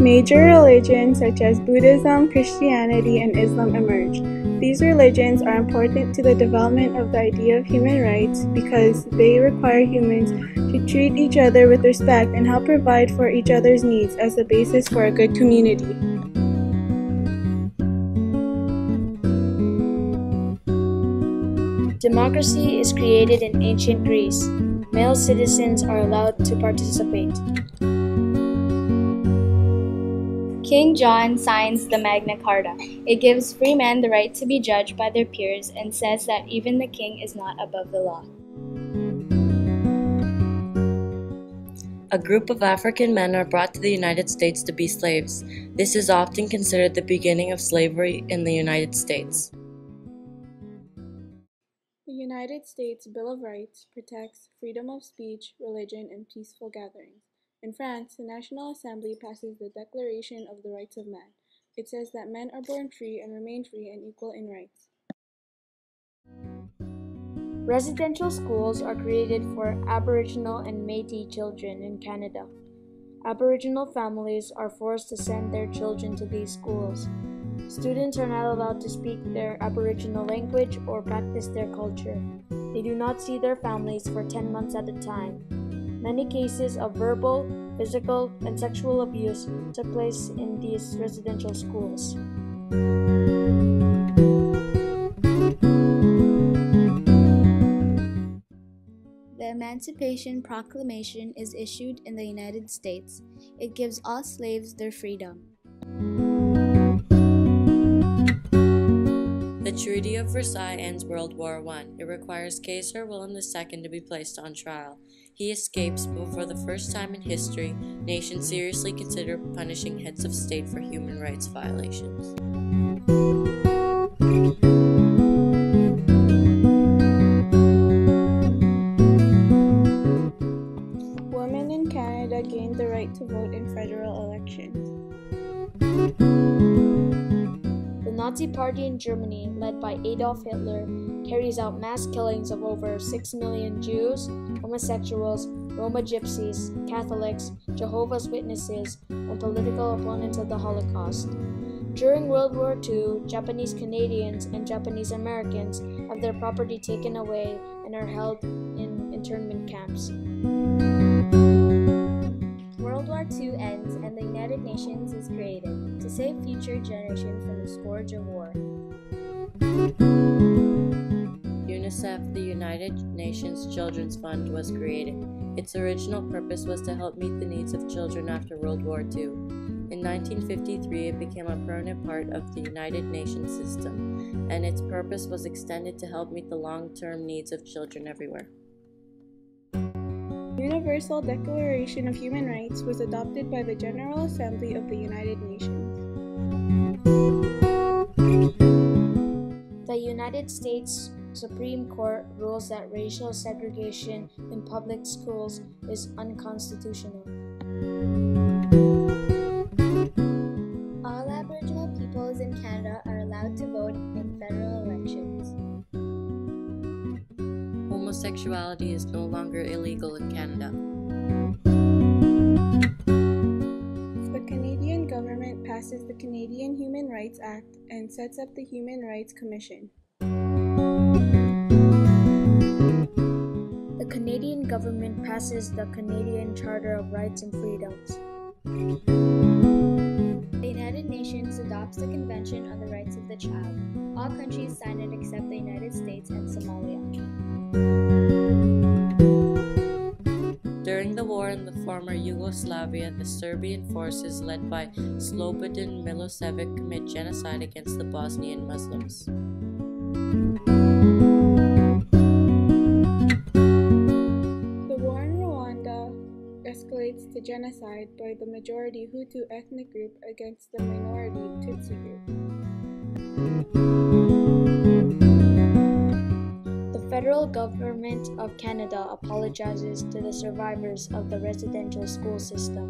Major religions such as Buddhism, Christianity, and Islam emerged. These religions are important to the development of the idea of human rights because they require humans to treat each other with respect and help provide for each other's needs as the basis for a good community. Democracy is created in ancient Greece. Male citizens are allowed to participate. King John signs the Magna Carta. It gives free men the right to be judged by their peers and says that even the king is not above the law. A group of African men are brought to the United States to be slaves. This is often considered the beginning of slavery in the United States. The United States Bill of Rights protects freedom of speech, religion, and peaceful gatherings. In France, the National Assembly passes the Declaration of the Rights of Man. It says that men are born free and remain free and equal in rights. Residential schools are created for Aboriginal and Métis children in Canada. Aboriginal families are forced to send their children to these schools. Students are not allowed to speak their Aboriginal language or practice their culture. They do not see their families for 10 months at a time. Many cases of verbal, physical, and sexual abuse took place in these residential schools. The Emancipation Proclamation is issued in the United States. It gives all slaves their freedom. The Treaty of Versailles ends World War I. It requires Kaiser Wilhelm II to be placed on trial. He escapes, but for the first time in history, nations seriously consider punishing heads of state for human rights violations. Women in Canada gained the right to vote in federal elections. The Nazi Party in Germany, led by Adolf Hitler, carries out mass killings of over 6 million Jews, homosexuals, Roma Gypsies, Catholics, Jehovah's Witnesses, and political opponents of the Holocaust. During World War II, Japanese Canadians and Japanese Americans have their property taken away and are held in internment camps. World War II ends and the United Nations is created to save future generations from the scourge of war. UNICEF, the United Nations Children's Fund, was created. Its original purpose was to help meet the needs of children after World War II. In 1953, it became a permanent part of the United Nations system, and its purpose was extended to help meet the long-term needs of children everywhere. Universal Declaration of Human Rights was adopted by the General Assembly of the United Nations. The United States Supreme Court rules that racial segregation in public schools is unconstitutional. All Aboriginal peoples in Canada are allowed to vote in federal elections. Homosexuality is no longer illegal in Canada. The Canadian government passes the Canadian Human Rights Act and sets up the Human Rights Commission. The Canadian government passes the Canadian Charter of Rights and Freedoms. The United Nations adopts the Convention on the Rights of the Child. All countries sign it except the United States and Somalia. During the war in the former Yugoslavia, the Serbian forces led by Slobodan Milosevic commit genocide against the Bosnian Muslims. The war in Rwanda escalates to genocide by the majority Hutu ethnic group against the minority Tutsi group. The federal government of Canada apologizes to the survivors of the residential school system.